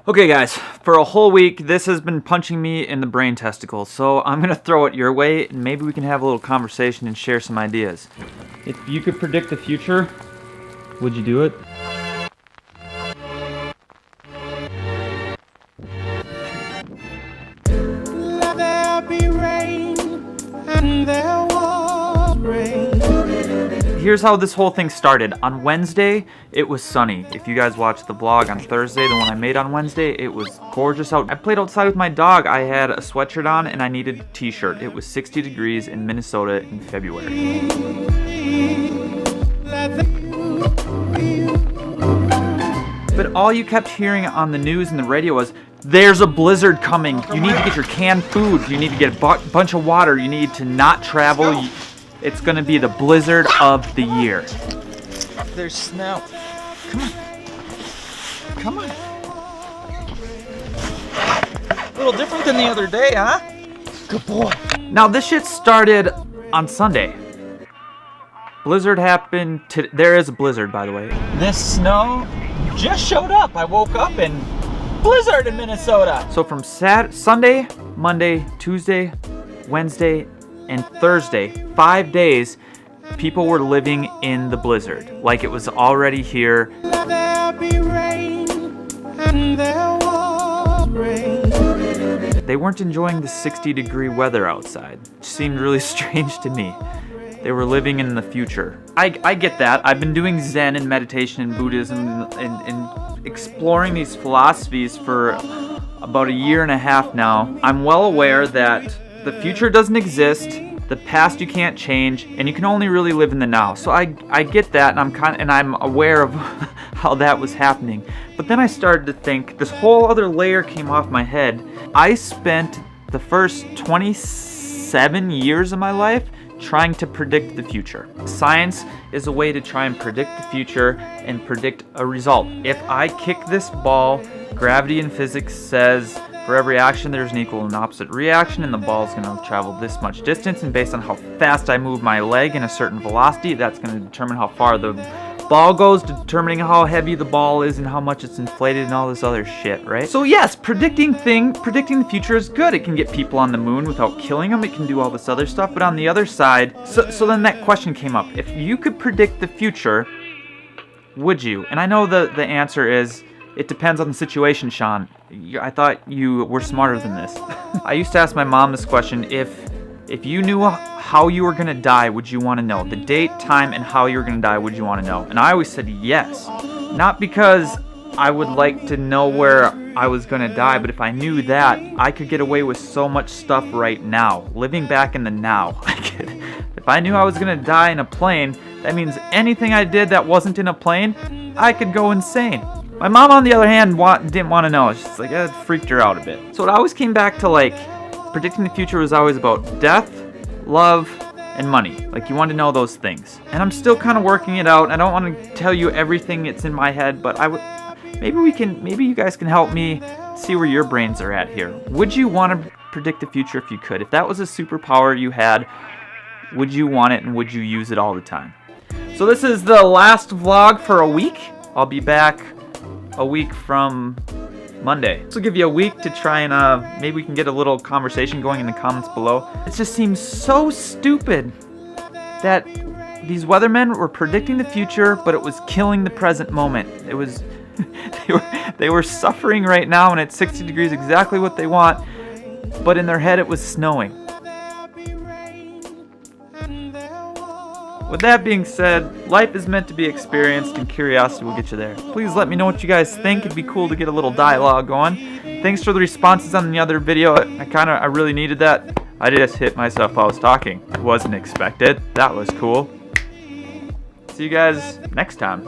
Okay guys, for a whole week this has been punching me in the brain testicles, so I'm gonna throw it your way and maybe we can have a little conversation and share some ideas. If you could predict the future, would you do it? Let there be rain, and there was rain. Here's how this whole thing started. On Wednesday, it was sunny. If you guys watched the vlog on Thursday, the one I made on Wednesday, it was gorgeous out. I played outside with my dog. I had a sweatshirt on and I needed a t-shirt. It was 60 degrees in Minnesota in February. But all you kept hearing on the news and the radio was, there's a blizzard coming. You need to get your canned food. You need to get a bunch of water. You need to not travel. It's gonna be the blizzard of the year. There's snow. Come on. Come on. A little different than the other day, huh? Good boy. Now this shit started on Sunday. Blizzard happened there is a blizzard, by the way. This snow just showed up. I woke up and blizzard in Minnesota. So from Sunday, Monday, Tuesday, Wednesday, and Thursday, 5 days, people were living in the blizzard, like it was already here. Let there be rain, and there was rain. They weren't enjoying the 60-degree weather outside, which seemed really strange to me. They were living in the future. I get that. I've been doing Zen and meditation and Buddhism and exploring these philosophies for about a year and a half now. I'm well aware that the future doesn't exist, the past you can't change, and you can only really live in the now. So I get that, and I'm aware of how that was happening. But then I started to think, this whole other layer came off my head. I spent the first 27 years of my life trying to predict the future. Science is a way to try and predict the future and predict a result. If I kick this ball, gravity and physics says for every action there's an equal and opposite reaction, and the ball's gonna travel this much distance, and based on how fast I move my leg in a certain velocity, that's gonna determine how far the ball goes, determining how heavy the ball is and how much it's inflated and all this other shit, right? So yes, predicting the future is good. It can get people on the moon without killing them. It can do all this other stuff. But on the other side, so then that question came up. If you could predict the future, would you? And I know the answer is, it depends on the situation, Shawn. I thought you were smarter than this. I used to ask my mom this question, if you knew how you were gonna die, would you wanna know? The date, time, and how you were gonna die, would you wanna know? And I always said yes. Not because I would like to know where I was gonna die, but if I knew that, I could get away with so much stuff right now. Living back in the now. If I knew I was gonna die in a plane, that means anything I did that wasn't in a plane, I could go insane. My mom, on the other hand, didn't want to know. She's like, it freaked her out a bit. So it always came back to, like, predicting the future was always about death, love, and money. Like, you want to know those things. And I'm still kind of working it out. I don't want to tell you everything that's in my head, but maybe you guys can help me see where your brains are at here. Would you want to predict the future if you could? If that was a superpower you had, would you want it and would you use it all the time? So this is the last vlog for a week. I'll be back a week from Monday. This will give you a week to try and maybe we can get a little conversation going in the comments below. It just seems so stupid that these weathermen were predicting the future, but it was killing the present moment. It was they were suffering right now, and at 60 degrees exactly what they want, but in their head it was snowing. With that being said, life is meant to be experienced and curiosity will get you there. Please let me know what you guys think. It'd be cool to get a little dialogue going. Thanks for the responses on the other video. I really needed that. I just hit myself while I was talking. It wasn't expected. That was cool. See you guys next time.